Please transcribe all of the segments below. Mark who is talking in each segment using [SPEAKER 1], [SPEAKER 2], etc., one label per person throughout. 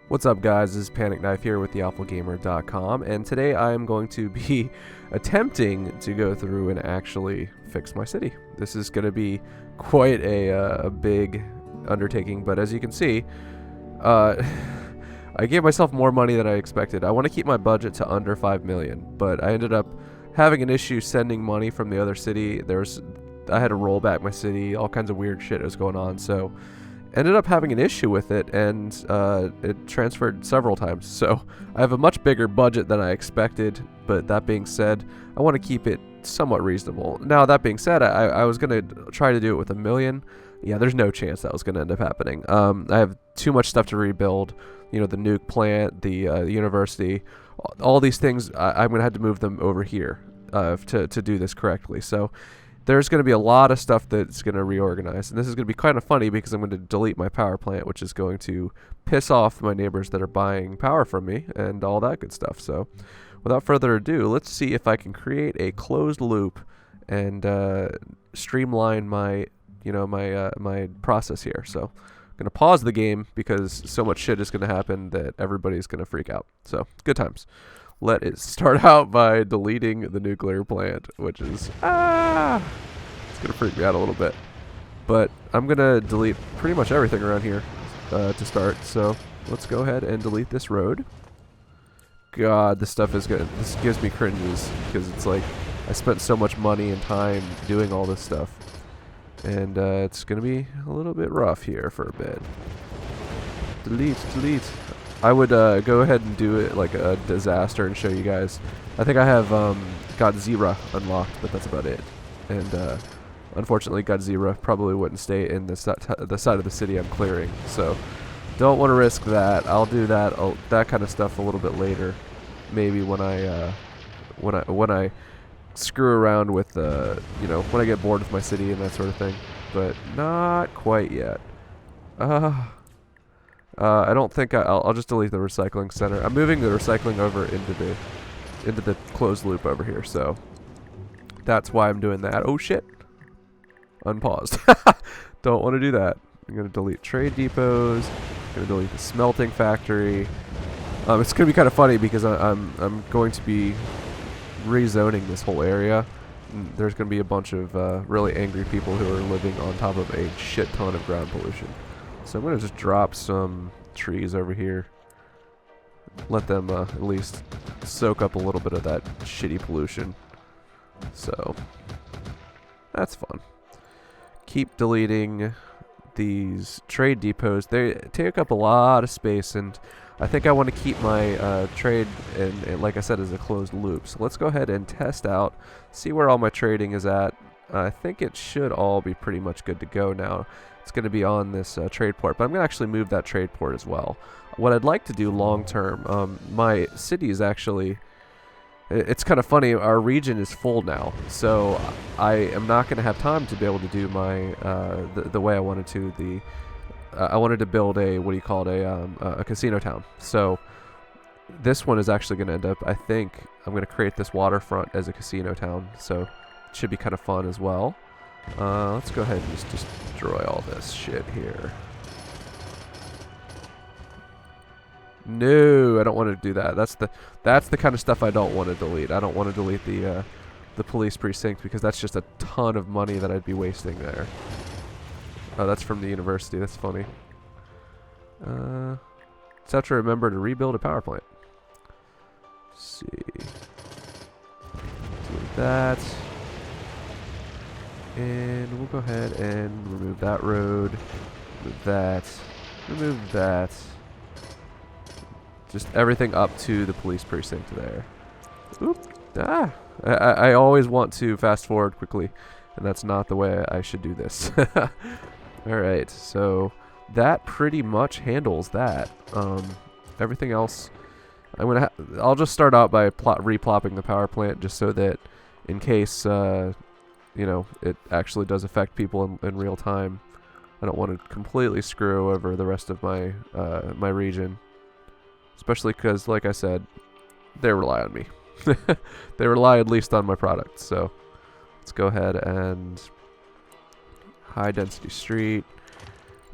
[SPEAKER 1] What's up, guys? This is Panic Knife here with thealphagamer.com, and today I am going to be attempting to go through and actually fix my city. This is going to be quite a big undertaking, but as you can see, I gave myself more money than I expected. I want to keep my budget to under 5 million, but I ended up having an issue sending money from the other city. I had to roll back my city, all kinds of weird shit was going on, so ended up having an issue with it, and it transferred several times. So I have a much bigger budget than I expected, but that being said, I want to keep it somewhat reasonable. Now, that being said, I was going to try to do it with 1 million. Yeah, there's no chance that was going to end up happening. I have too much stuff to rebuild. You know, the nuke plant, the university, all these things, I'm going to have to move them over here to do this correctly. So there's going to be a lot of stuff that's going to reorganize. And this is going to be kind of funny because I'm going to delete my power plant, which is going to piss off my neighbors that are buying power from me and all that good stuff. So without further ado, let's see if I can create a closed loop and streamline my, my process here. So I'm going to pause the game because so much shit is going to happen that everybody's going to freak out. So good times. Let it start out by deleting the nuclear plant, which is, it's going to freak me out a little bit. But I'm going to delete pretty much everything around here to start. So let's go ahead and delete this road. God, this stuff is good. This gives me cringes because it's like I spent so much money and time doing all this stuff. And it's going to be a little bit rough here for a bit. Delete. I would go ahead and do it like a disaster and show you guys. I think I have Godzilla unlocked, but that's about it. And unfortunately, Godzilla probably wouldn't stay in the side of the city I'm clearing. So don't want to risk that. I'll do that kind of stuff a little bit later, maybe when I screw around with when I get bored with my city and that sort of thing. But not quite yet. I don't think I'll just delete the recycling center. I'm moving the recycling over into the closed loop over here, so that's why I'm doing that. Oh shit! Unpaused. Don't want to do that. I'm gonna delete trade depots. I'm gonna delete the smelting factory. It's gonna be kind of funny because I'm going to be rezoning this whole area. There's gonna be a bunch of really angry people who are living on top of a shit ton of ground pollution. So I'm going to just drop some trees over here. Let them at least soak up a little bit of that shitty pollution. So that's fun. Keep deleting these trade depots. They take up a lot of space, and I think I want to keep my trade, and like I said, as a closed loop. So let's go ahead and test out, see where all my trading is at. I think it should all be pretty much good to go now. It's going to be on this trade port, but I'm going to actually move that trade port as well. What I'd like to do long term, my city is actually, it's kind of funny, our region is full now, so I am not going to have time to be able to do my, the way I wanted to. I wanted to build a casino town. So this one is actually going to end up, I think, I'm going to create this waterfront as a casino town, so it should be kind of fun as well. Let's go ahead and just destroy all this shit here. No, I don't want to do that. That's the kind of stuff I don't want to delete. I don't want to delete the police precinct because that's just a ton of money that I'd be wasting there. Oh, that's from the university. That's funny. Just have to remember to rebuild a power plant. Let's see. Delete that. And we'll go ahead and remove that road, remove that, just everything up to the police precinct there. Oop, I always want to fast forward quickly, and that's not the way I should do this. Alright, so that pretty much handles that. Everything else, I'll just start out by replopping the power plant just so that in case it actually does affect people in real time. I don't want to completely screw over the rest of my my region, especially because, like I said, they rely on me. They rely at least on my product. So let's go ahead and high density street.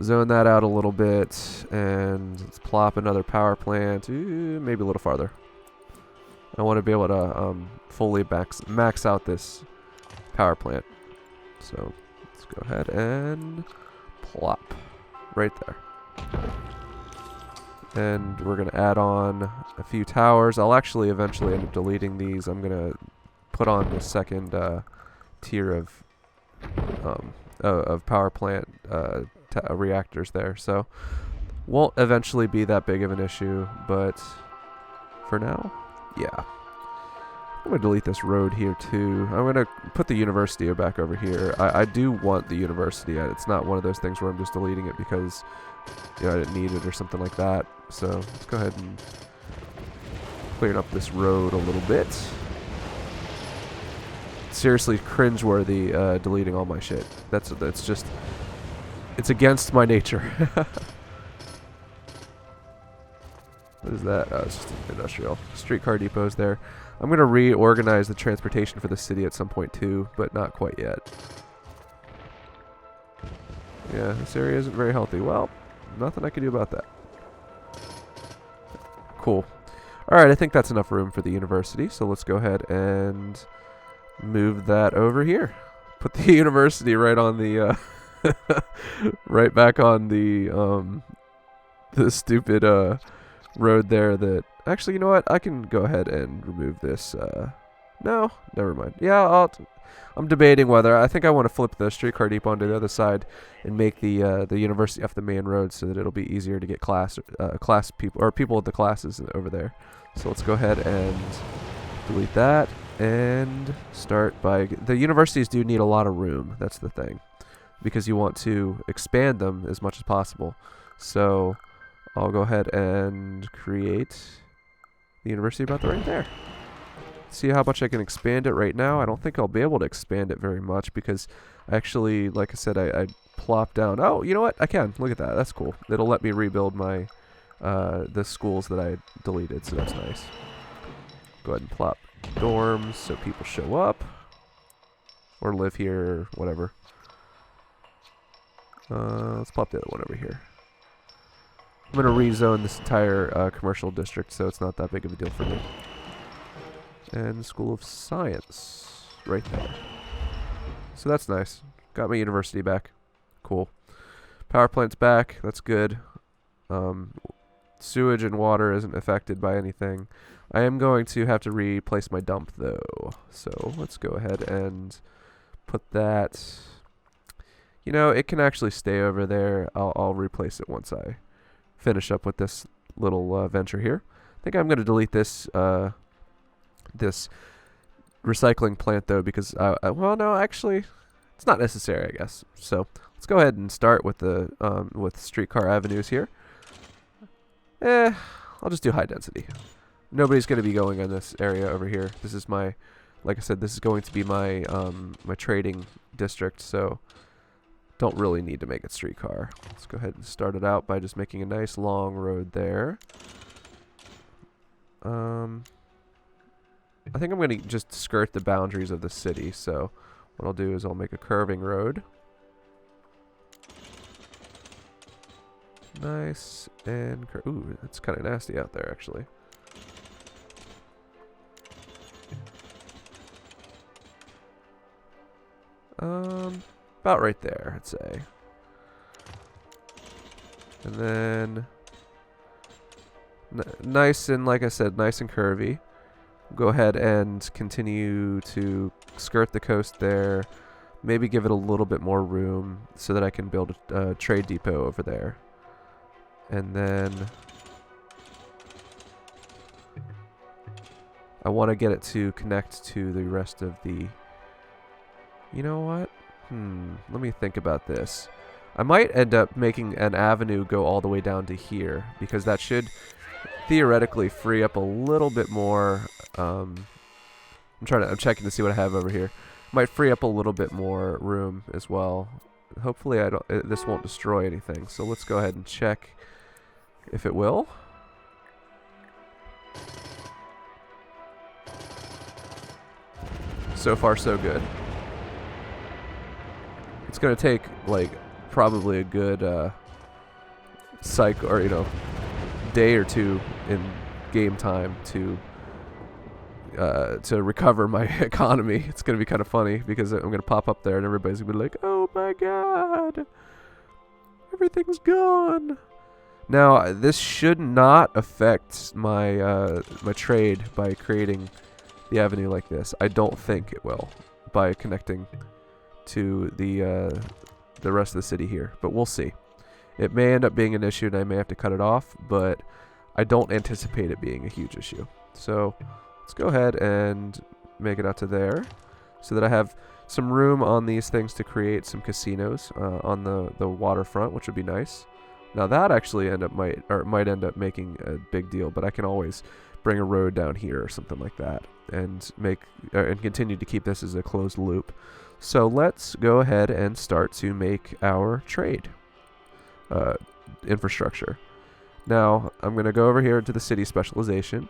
[SPEAKER 1] zone that out a little bit, and let's plop another power plant, maybe a little farther. I want to be able to fully max out this power plant. So let's go ahead and plop right there. And we're going to add on a few towers. I'll actually eventually end up deleting these. I'm going to put on the second tier of power plant reactors there. So won't eventually be that big of an issue, but for now, yeah. I'm going to delete this road here too. I'm going to put the university back over here. I do want the university. It's not one of those things where I'm just deleting it because I didn't need it or something like that. So let's go ahead and clear up this road a little bit. Seriously cringeworthy deleting all my shit. That's just, it's against my nature. What is that? Oh, it's just an industrial. Streetcar depot's there. I'm going to reorganize the transportation for the city at some point too, but not quite yet. Yeah, this area isn't very healthy. Well, nothing I can do about that. Cool. Alright, I think that's enough room for the university, so let's go ahead and move that over here. Put the university right on the, right back on the stupid, road there that... Actually, you know what? I can go ahead and remove this. No, never mind. Yeah, I'm debating whether... I think I want to flip the streetcar depot onto the other side and make the university off the main road so that it'll be easier to get class people, or people with the classes over there. So let's go ahead and delete that and start by... The universities do need a lot of room. That's the thing. Because you want to expand them as much as possible. So I'll go ahead and create the university about right there. See how much I can expand it right now. I don't think I'll be able to expand it very much because actually, like I said, I plopped down. Oh, you know what? I can. Look at that. That's cool. It'll let me rebuild my the schools that I deleted, so that's nice. Go ahead and plop dorms so people show up or live here or whatever. Let's plop the other one over here. I'm going to rezone this entire commercial district so it's not that big of a deal for me. And School of Science right there. So that's nice. Got my university back. Cool. Power plant's back. That's good. Sewage and water isn't affected by anything. I am going to have to replace my dump though. So let's go ahead and put that... You know, it can actually stay over there. I'll replace it once I finish up with this little venture here. I think I'm going to delete this this recycling plant though because well, no, actually it's not necessary, I guess. So let's go ahead and start with the with streetcar avenues here. I'll just do high density. Nobody's going to be going in this area over here. This is my, like I said, this is going to be my my trading district, so don't really need to make it streetcar. Let's go ahead and start it out by just making a nice long road there. I think I'm going to just skirt the boundaries of the city, so what I'll do is I'll make a curving road. Nice and ooh, it's kind of nasty out there actually. About right there, I'd say. And then nice and, like I said, nice and curvy. Go ahead and continue to skirt the coast there. Maybe give it a little bit more room so that I can build a trade depot over there. And then I want to get it to connect to the rest of the... You know what? Let me think about this. I might end up making an avenue go all the way down to here because that should theoretically free up a little bit more. I'm checking to see what I have over here. Might free up a little bit more room as well. Hopefully this won't destroy anything. So let's go ahead and check if it will. So far so good. It's going to take, like, probably a good cycle, or day or two in game time to recover my economy. It's gonna be kind of funny because I'm gonna pop up there and everybody's gonna be like, "Oh my god, everything's gone." Now this should not affect my my trade by creating the avenue like this. I don't think it will by connecting to the rest of the city here, but we'll see. It may end up being an issue and I may have to cut it off, but I don't anticipate it being a huge issue. So let's go ahead and make it out to there so that I have some room on these things to create some casinos on the waterfront, which would be nice. Now that actually might end up making a big deal, but I can always bring a road down here or something like that and and continue to keep this as a closed loop. So let's go ahead and start to make our trade infrastructure. Now I'm going to go over here to the city specialization.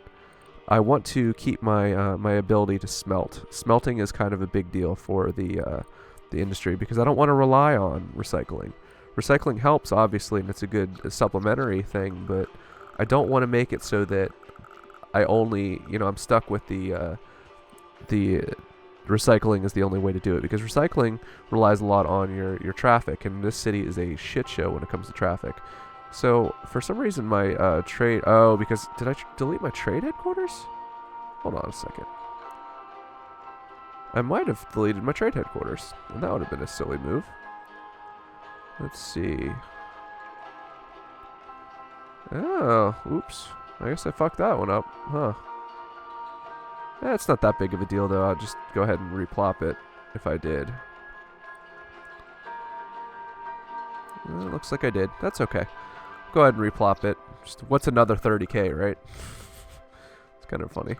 [SPEAKER 1] I want to keep my my ability to smelt. Smelting is kind of a big deal for the industry because I don't want to rely on recycling. Recycling helps, obviously, and it's a good supplementary thing, but I don't want to make it so that I only, I'm stuck with the recycling is the only way to do it, because recycling relies a lot on your traffic, and this city is a shit show when it comes to traffic. So for some reason my trade, because did I delete my trade headquarters? Hold on a second. I might have deleted my trade headquarters, and that would have been a silly move. Let's see. Oh, oops. I guess I fucked that one up, huh? Eh, it's not that big of a deal, though. I'll just go ahead and replop it if I did. Well, it looks like I did. That's okay. Go ahead and replop it. Just, what's another 30k, right? It's kind of funny.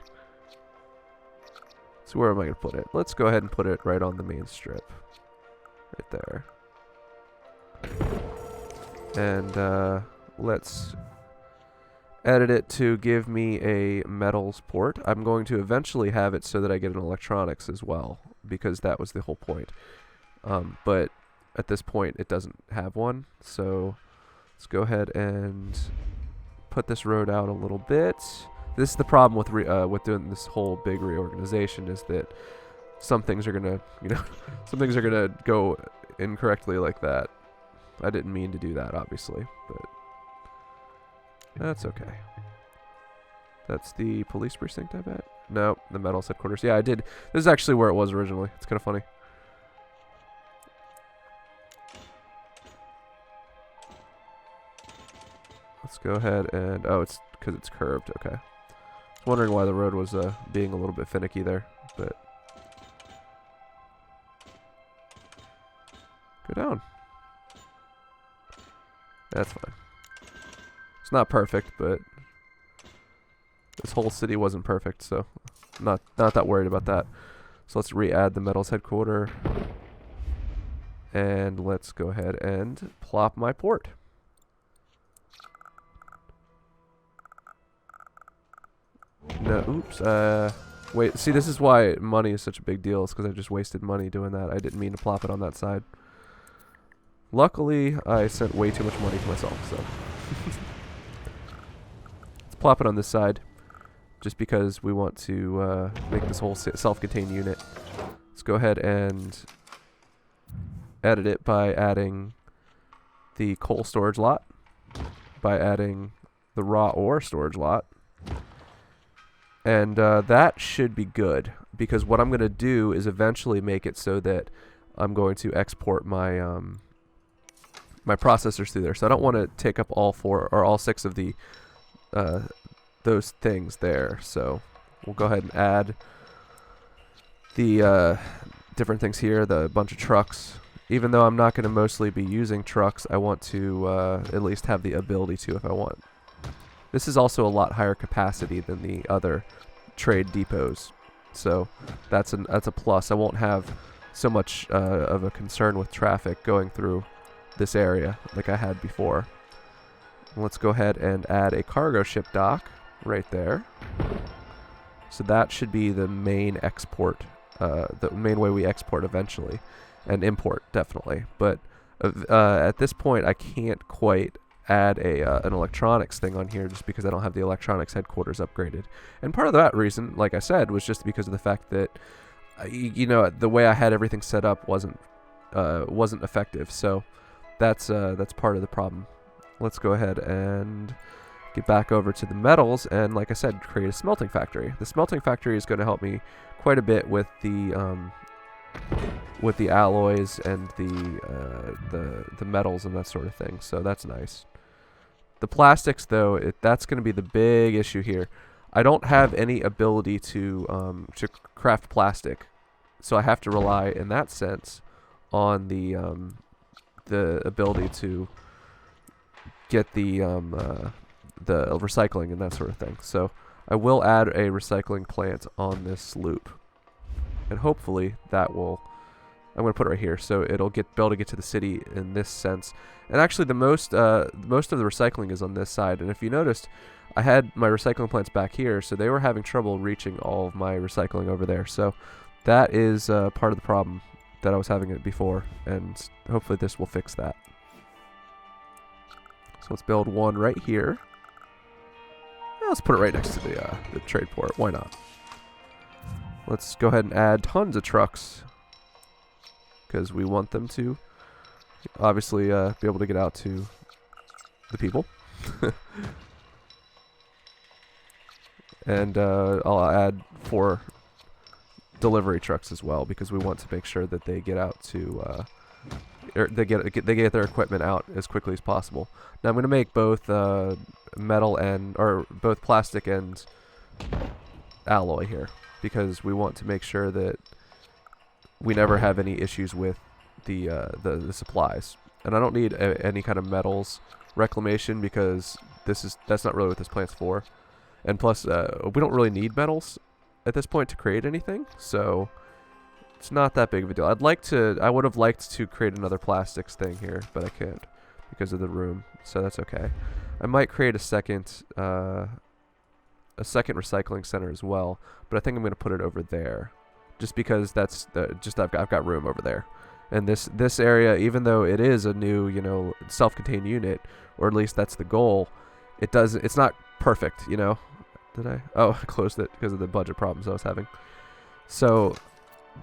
[SPEAKER 1] So where am I going to put it? Let's go ahead and put it right on the main strip. Right there. And let's edit it to give me a metals port. I'm going to eventually have it so that I get an electronics as well, because that was the whole point. But at this point it doesn't have one, so let's go ahead and put this road out a little bit. This is the problem with doing this whole big reorganization, is that some things are gonna, some things are gonna go incorrectly like that. I didn't mean to do that, obviously, but that's okay. That's the police precinct, I bet. No, the metals headquarters. Yeah, I did. This is actually where it was originally. It's kind of funny. Let's go ahead and... Oh, it's because it's curved. Okay. I was wondering why the road was being a little bit finicky there, but... Go down. That's fine. It's not perfect, but this whole city wasn't perfect, so not that worried about that. So let's re-add the metals headquarter, and let's go ahead and plop my port. No, oops. Wait. See, this is why money is such a big deal. It's because I just wasted money doing that. I didn't mean to plop it on that side. Luckily, I sent way too much money to myself, so. Let's plop it on this side, just because we want to make this whole self-contained unit. Let's go ahead and edit it by adding the coal storage lot, by adding the raw ore storage lot, and that should be good, because what I'm going to do is eventually make it so that I'm going to export my my processors through there. So I don't want to take up all 4 or all 6 of the those things there. So we'll go ahead and add the different things here, the bunch of trucks. Even though I'm not going to mostly be using trucks, I want to at least have the ability to if I want. This is also a lot higher capacity than the other trade depots, so that's a plus. I won't have so much of a concern with traffic going through this area like I had before. Let's go ahead and add a cargo ship dock right there. So that should be the main export, the main way we export eventually, and import definitely. But at this point, I can't quite add an electronics thing on here just because I don't have the electronics headquarters upgraded. And part of that reason, like I said, was just because of the fact that you know, the way I had everything set up wasn't effective. So that's part of the problem. Let's go ahead and get back over to the metals, and like I said, create a smelting factory. The smelting factory is going to help me quite a bit with the alloys and the metals and that sort of thing. So that's nice. The plastics, though, that's going to be the big issue here. I don't have any ability to craft plastic, so I have to rely in that sense on the ability to get the recycling and that sort of thing. So I will add a recycling plant on this loop, and hopefully that will. I'm going to put it right here, so it'll be able to get to the city in this sense. And actually, the most of the recycling is on this side. And if you noticed, I had my recycling plants back here, so they were having trouble reaching all of my recycling over there. So that is part of the problem that I was having it before, and hopefully this will fix that. So let's build one right here. Let's put it right next to the trade port. Why not? Let's go ahead and add tons of trucks, because we want them to obviously be able to get out to the people. And I'll add 4 delivery trucks as well, because we want to make sure that they get out to they get their equipment out as quickly as possible. Now I'm going to make both metal or both plastic and alloy here, because we want to make sure that we never have any issues with the supplies. And I don't need any kind of metals reclamation, because that's not really what this plant's for. And plus, we don't really need metals at this point to create anything, so it's not that big of a deal. I would have liked to create another plastics thing here, but I can't because of the room, so that's okay. I might create a second recycling center as well, but I think I'm going to put it over there, just because that's I've got room over there. And this area, even though it is a new, you know, self-contained unit, or at least that's the goal, it's not perfect, you know. Did I? Oh, I closed it because of the budget problems I was having. So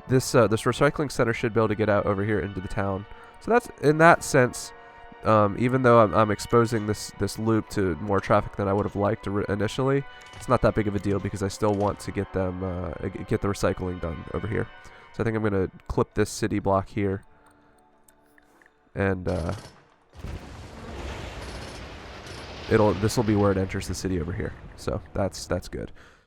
[SPEAKER 1] this recycling center should be able to get out over here into the town. So that's, in that sense, even though I'm exposing this loop to more traffic than I would have liked initially, it's not that big of a deal, because I still want to get the recycling done over here. So I think I'm going to clip this city block here, and this will be where it enters the city over here. So that's good.